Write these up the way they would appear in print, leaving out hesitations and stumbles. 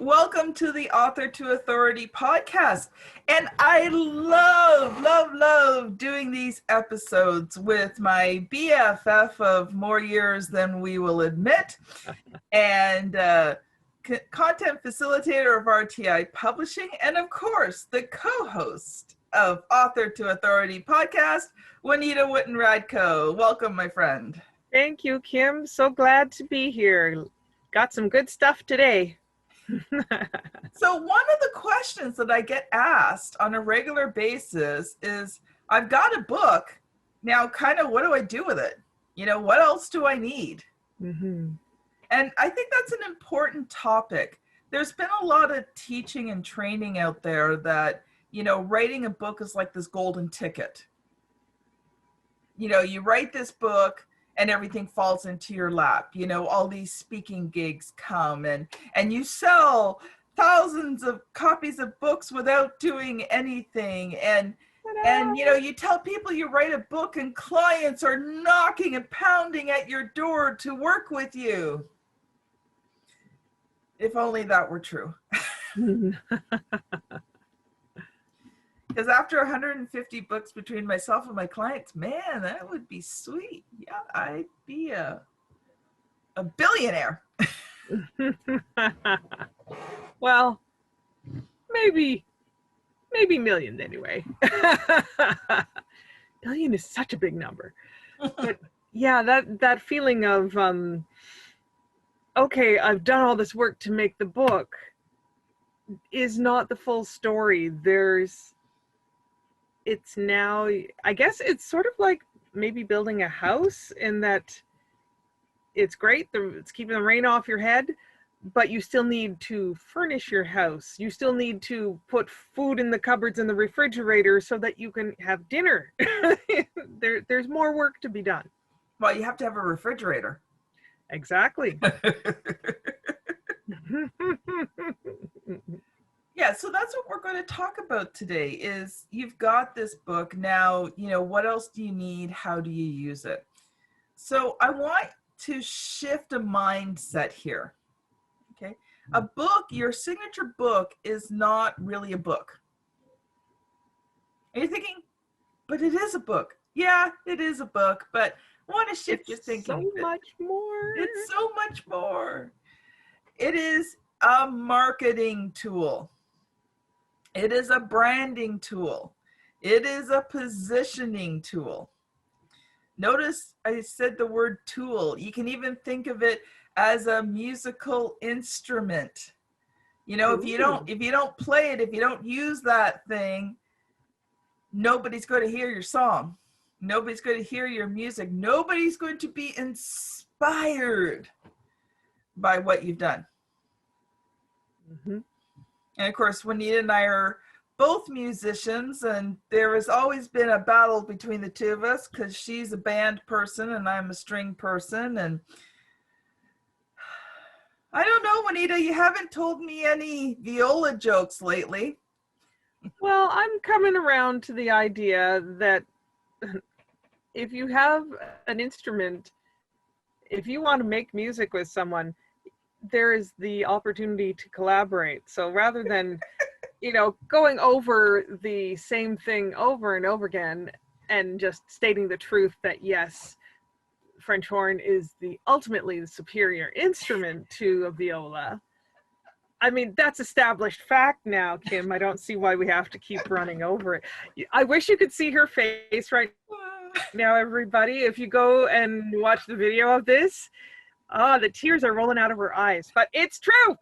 Welcome to the Author to Authority podcast. And I love doing these episodes with my BFF of more years than we will admit, and content facilitator of RTI Publishing, and of course, the co-host of Author to Authority podcast, Juanita, Wootton, Radko. Welcome, my friend. Thank you, Kim. So glad to be here. Got some good stuff today. So one of the questions that I get asked on a regular basis is, I've got a book, now kind of what do I do with it? You know, what else do I need? Mm-hmm. And I think that's an important topic. There's been a lot of teaching and training out there that, you know, writing a book is like this golden ticket. You know, you write this book and everything falls into your lap. You know, all these speaking gigs come and you sell thousands of copies of books without doing anything. And you know, you tell people you write a book and clients are knocking and pounding at your door to work with you. If only that were true. Because after 150 books between myself and my clients, man, that would be sweet. Yeah, I'd be a billionaire. Well, maybe millions anyway. Billion is such a big number. But yeah, that feeling of, okay, I've done all this work to make the book is not the full story. It's now, I guess it's sort of like maybe building a house in that it's great, it's keeping the rain off your head, but you still need to furnish your house. You still need to put food in the cupboards and the refrigerator so that you can have dinner. There's more work to be done. Well, you have to have a refrigerator. Exactly. Yeah, so that's what we're going to talk about today is you've got this book now, you know, what else do you need? How do you use it? So I want to shift a mindset here. Okay. A book, your signature book is not really a book. And you're thinking, but it is a book. Yeah, it is a book, but I want to shift your thinking. So much more. It's so much more. It is a marketing tool. It is a branding tool. It is a positioning tool. Notice I said the word tool. You can even think of it as a musical instrument. You know, if you don't play it, if you don't use that thing, nobody's going to hear your song. Nobody's going to hear your music. Nobody's going to be inspired by what you've done. Mm-hmm. And of course, Juanita and I are both musicians, and there has always been a battle between the two of us because she's a band person and I'm a string person. And I don't know, Juanita, you haven't told me any viola jokes lately. Well, I'm coming around to the idea that if you have an instrument, if you want to make music with someone, there is the opportunity to collaborate. So rather than, you know, going over the same thing over and over again and just stating the truth that yes, French horn is ultimately the superior instrument to a viola. I mean, that's established fact now, Kim. I don't see why we have to keep running over it. I wish you could see her face right now, everybody. If you go and watch the video of this, the tears are rolling out of her eyes, but it's true.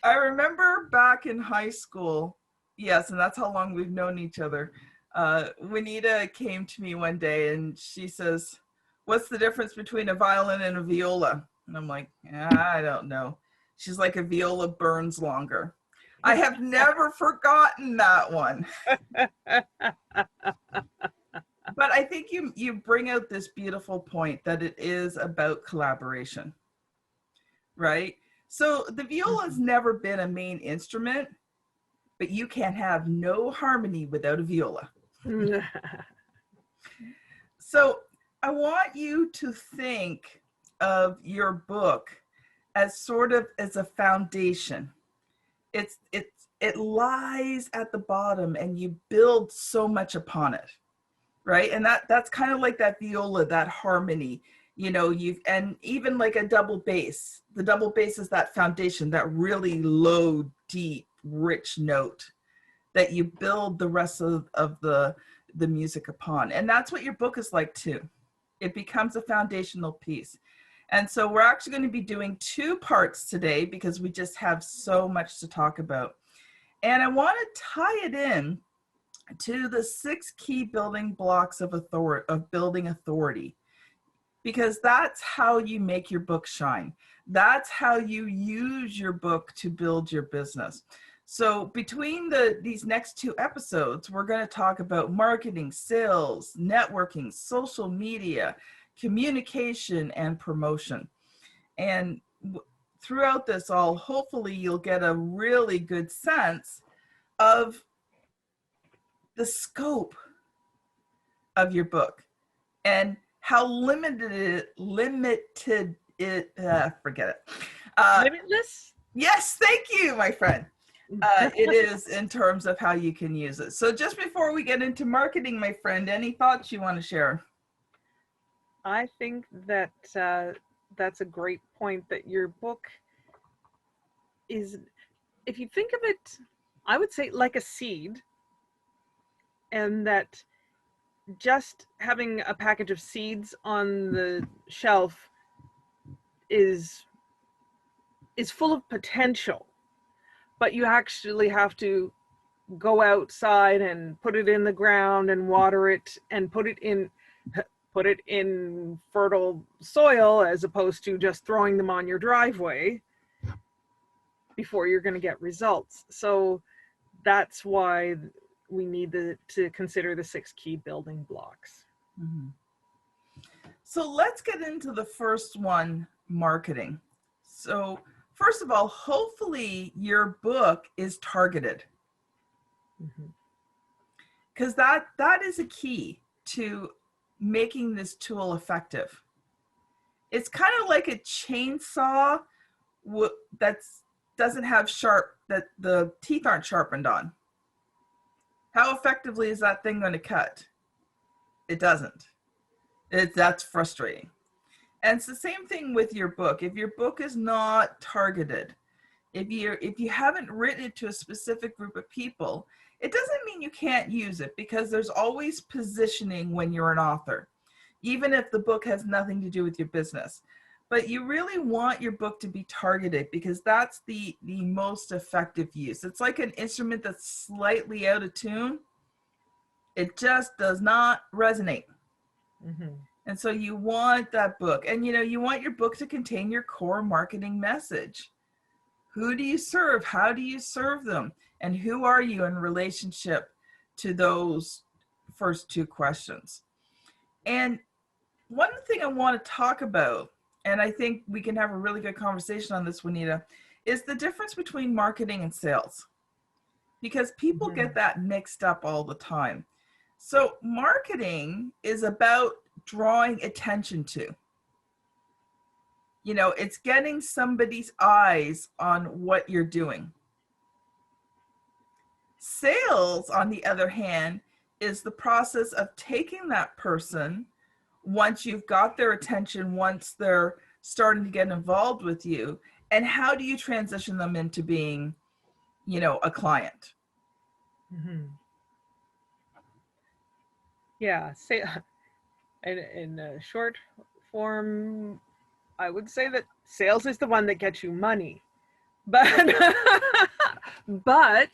I remember back in high school, yes, and that's how long we've known each other. Juanita came to me one day and she says, "What's the difference between a violin and a viola?" And I'm like, I don't know. She's like, "A viola burns longer." I have never forgotten that one. But I think you bring out this beautiful point that it is about collaboration, right? So the viola has never been a main instrument, but you can have no harmony without a viola. So I want you to think of your book as sort of as a foundation. It lies at the bottom and you build so much upon it, right? And that's kind of like that viola, that harmony, you know, and even like a double bass. The double bass is that foundation, that really low, deep, rich note that you build the rest of the music upon. And that's what your book is like too. It becomes a foundational piece. And so we're actually going to be doing 2 parts today because we just have so much to talk about. And I want to tie it in to the 6 key building blocks of building authority, because that's how you make your book shine. That's how you use your book to build your business. So between these next 2 episodes, we're going to talk about marketing, sales, networking, social media, communication, and promotion. And throughout this all, hopefully you'll get a really good sense of the scope of your book and how limited it, forget it. Limitless? Yes, thank you, my friend. It is in terms of how you can use it. So just before we get into marketing, my friend, any thoughts you want to share? I think that that's a great point, that your book is, if you think of it, I would say like a seed, and that just having a package of seeds on the shelf is full of potential, but you actually have to go outside and put it in the ground and water it and put it in fertile soil, as opposed to just throwing them on your driveway before you're going to get results. So that's why we need to consider the 6 key building blocks. Mm-hmm. So let's get into the first one, marketing. So first of all, hopefully your book is targeted, because that is a key to making this tool effective. It's kind of like a chainsaw that doesn't have that the teeth aren't sharpened on. How effectively is that thing going to cut? It doesn't. That's frustrating. And it's the same thing with your book. If your book is not targeted, if you haven't written it to a specific group of people, it doesn't mean you can't use it, because there's always positioning when you're an author, even if the book has nothing to do with your business. But you really want your book to be targeted, because that's the most effective use. It's like an instrument that's slightly out of tune. It just does not resonate. Mm-hmm. And so you want that book, and you want your book to contain your core marketing message. Who do you serve? How do you serve them? And who are you in relationship to those first 2 questions? And one thing I want to talk about, and I think we can have a really good conversation on this, Juanita, is the difference between marketing and sales. Because people get that mixed up all the time. So marketing is about drawing attention to. It's getting somebody's eyes on what you're doing. Sales, on the other hand, is the process of taking that person, once you've got their attention, once they're starting to get involved with you, and how do you transition them into being, a client? Mm-hmm. Yeah, say in short form, I would say that sales is the one that gets you money, but but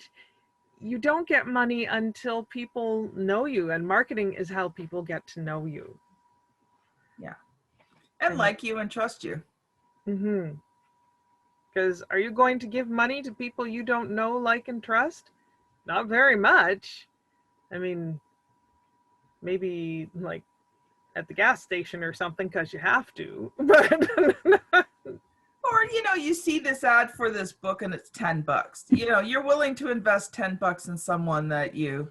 you don't get money until people know you, and marketing is how people get to know you. Yeah, and like you and trust you. Mm-hmm. Because are you going to give money to people you don't know, like, and trust? Not very much. I mean, maybe like at the gas station or something, because you have to. Or, you see this ad for this book and it's $10. You're willing to invest $10 in someone that you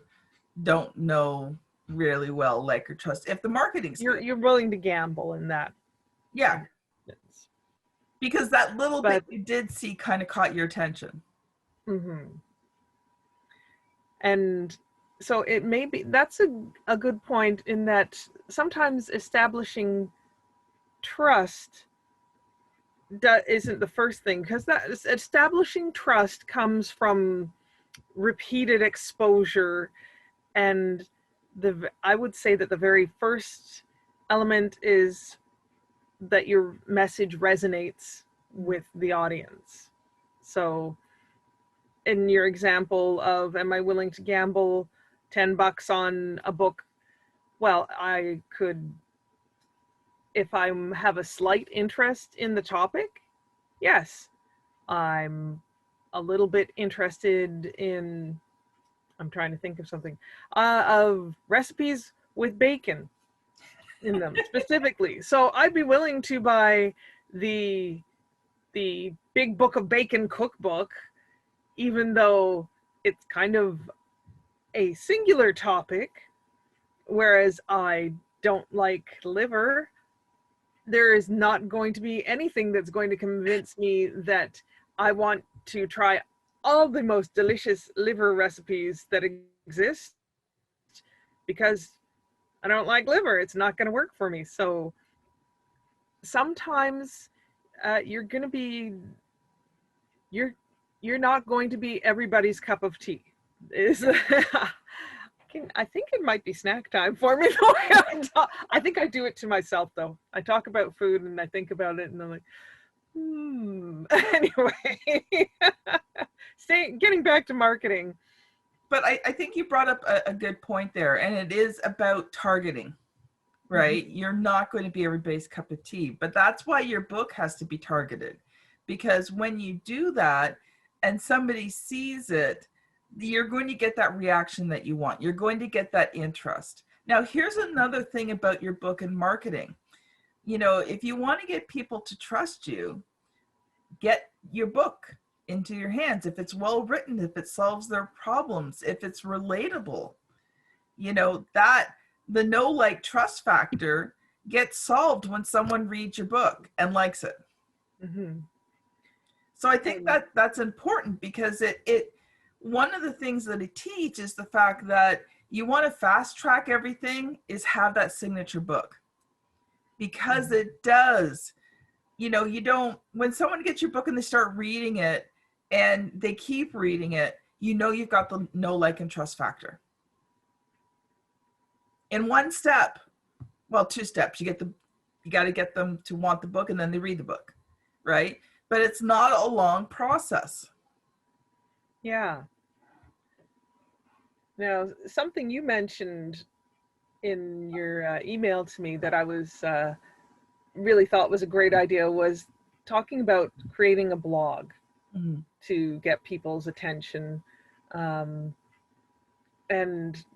don't know really well like or trust if the marketing's good. You're willing to gamble in that. Yeah. Because that little bit But you did see kind of caught your attention. And so it may be, that's a good point, in that sometimes establishing trust isn't the first thing, because that establishing trust comes from repeated exposure. And I would say that the very first element is that your message resonates with the audience. So in your example of, am I willing to gamble $10 on a book? Well, I could, if I have a slight interest in the topic, yes. I'm a little bit interested in, I'm trying to think of something, of recipes with bacon in them specifically. So I'd be willing to buy the Big Book of Bacon cookbook, even though it's kind of a singular topic, whereas I don't like liver. There is not going to be anything that's going to convince me that I want to try all the most delicious liver recipes that exist, because I don't like liver. It's not going to work for me. So sometimes you're going to be, you're not going to be everybody's cup of tea. I think it might be snack time for me. I think I do it to myself, though. I talk about food and I think about it and I'm like, Anyway, getting back to marketing. But I think you brought up a good point there, and it is about targeting, right? You're not going to be everybody's cup of tea, but that's why your book has to be targeted, because when you do that and somebody sees it, you're going to get that reaction that you want. You're going to get that interest. Now, here's another thing about your book and marketing. You know, if you want to get people to trust you, get your book into your hands. If it's well written, if it solves their problems, if it's relatable, you know, that the know, like, trust factor gets solved when someone reads your book and likes it. So I think that that's important, because it one of the things that I teach is the fact that you want to fast track everything is have that signature book, because it does, you know, you don't, when someone gets your book and they start reading it and they keep reading it, you know, you've got the know, like, and trust factor. In one step, well, 2 steps, you got to get them to want the book, and then they read the book, right? But it's not a long process. Yeah. Now, something you mentioned in your email to me that I was really thought was a great idea was talking about creating a blog to get people's attention. And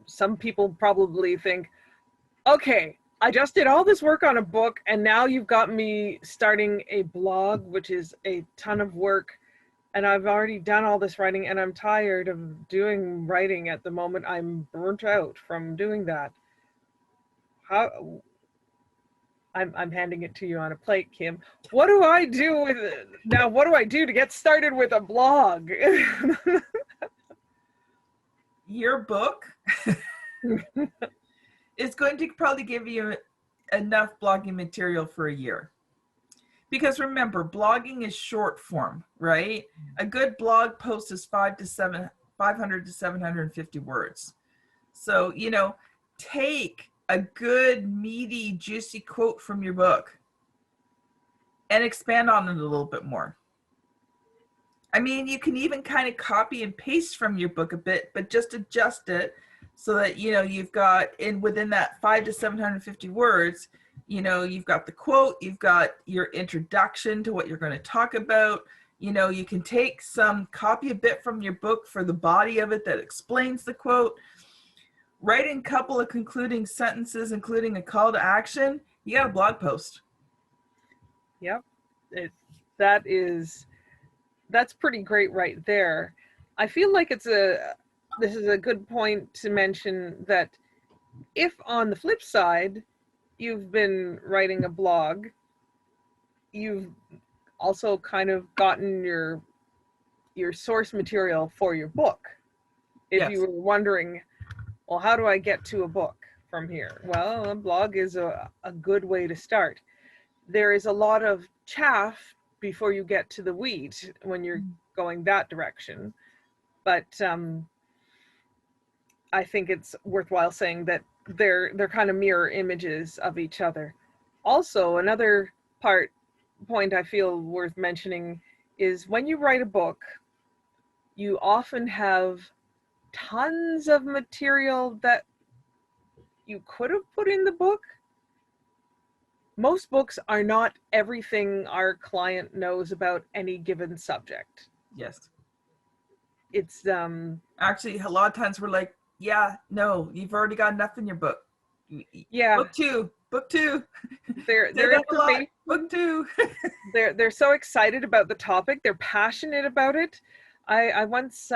some people probably think, okay, I just did all this work on a book and now you've got me starting a blog, which is a ton of work. And I've already done all this writing and I'm tired of doing writing at the moment. I'm burnt out from doing that. I'm handing it to you on a plate, Kim. What do I do with it? Now, what do I do to get started with a blog? Your book is going to probably give you enough blogging material for a year. Because remember, blogging is short form, right? A good blog post is 500 to 750 words. So, you know, take a good, meaty, juicy quote from your book and expand on it a little bit more. I mean, you can even kind of copy and paste from your book a bit, but just adjust it so that, you know, you've got within that 500 to 750 words, you know, you've got the quote, you've got your introduction to what you're going to talk about. You know, you can copy a bit from your book for the body of it that explains the quote. Write in a couple of concluding sentences, including a call to action. You got a blog post. Yep. That's pretty great right there. I feel like this is a good point to mention that if on the flip side, you've been writing a blog, you've also kind of gotten your source material for your book. If Yes. you were wondering, well, how do I get to a book from here? Well, a blog is a good way to start. There is a lot of chaff before you get to the wheat when you're going that direction. But I think it's worthwhile saying that they're kind of mirror images of each other. Also, another point I feel worth mentioning is when you write a book, you often have tons of material that you could have put in the book. Most books are not everything our client knows about any given subject. Yes. It's Actually, a lot of times we're like, yeah, no, you've already got enough in your book. Yeah. Book two. Their information. Book two. they're so excited about the topic. They're passionate about it. I once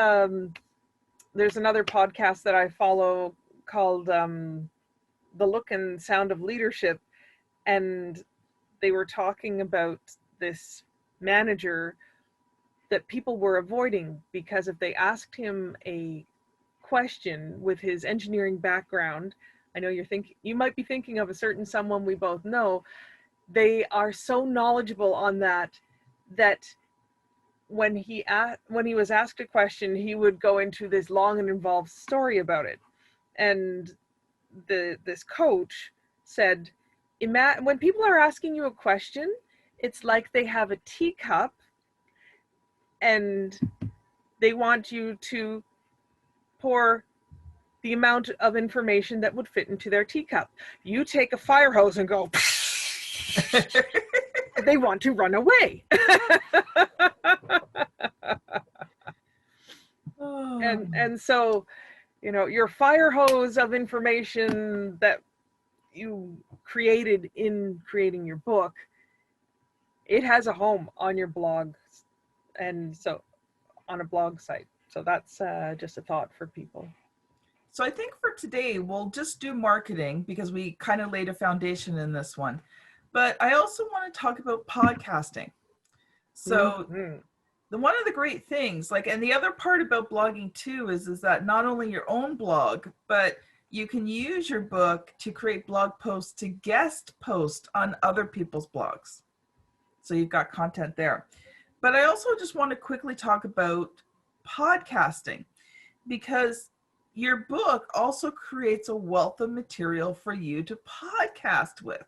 there's another podcast that I follow called The Look and Sound of Leadership, and they were talking about this manager that people were avoiding because if they asked him a question with his engineering background, I know you might be thinking of a certain someone we both know, they are so knowledgeable on that when he was asked a question, he would go into this long and involved story about it. And this coach said, when people are asking you a question, it's like they have a teacup and they want you to pour the amount of information that would fit into their teacup. You take a fire hose and go, they want to run away. Oh. And so, your fire hose of information that you created in creating your book, it has a home on your blog, and so on a blog site. So that's just a thought for people. So I think for today, we'll just do marketing because we kind of laid a foundation in this one. But I also want to talk about podcasting. So one of the great things, and the other part about blogging too is that not only your own blog, but you can use your book to create blog posts to guest post on other people's blogs. So you've got content there. But I also just want to quickly talk about podcasting because your book also creates a wealth of material for you to podcast with.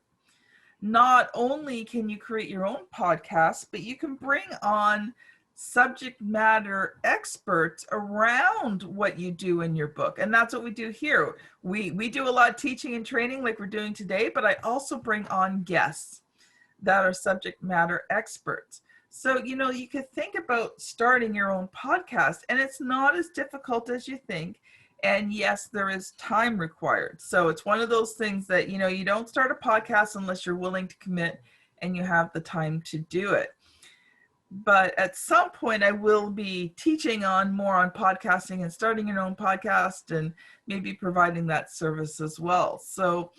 Not only can you create your own podcast, but you can bring on subject matter experts around what you do in your book. And that's what we do here. We do a lot of teaching and training like we're doing today, but I also bring on guests that are subject matter experts. So, you could think about starting your own podcast, and it's not as difficult as you think. And yes, there is time required. So it's one of those things that, you don't start a podcast unless you're willing to commit and you have the time to do it. But at some point I will be teaching more on podcasting and starting your own podcast and maybe providing that service as well. So,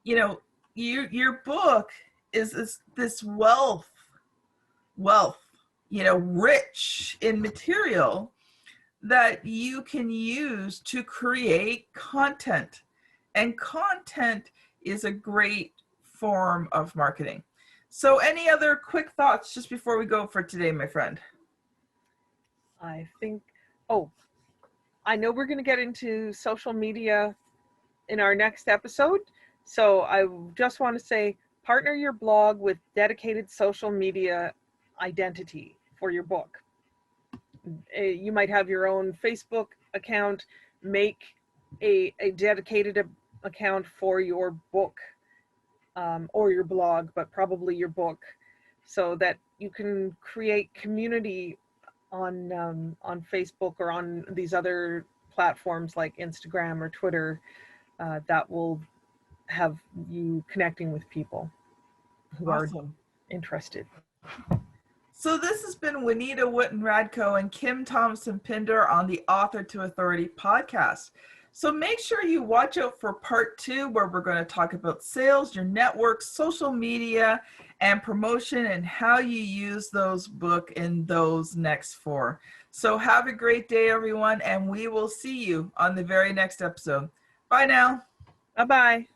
your book is this wealth, rich in material that you can use to create content. And content is a great form of marketing. So any other quick thoughts just before we go for today, my friend? I think, I know we're going to get into social media in our next episode. So I just want to say, partner your blog with dedicated social media identity for your book. You might have your own Facebook account, make a dedicated account for your book or your blog, but probably your book, so that you can create community on Facebook or on these other platforms like Instagram or Twitter that will have you connecting with people who Awesome. are interested. So this has been Juanita, Wootton, Radko, and Kim Thompson Pinder on the Author to Authority podcast. So make sure you watch out for part 2, where we're going to talk about sales, your network, social media, and promotion, and how you use those book in those next 4. So have a great day, everyone, and we will see you on the very next episode. Bye now. Bye-bye.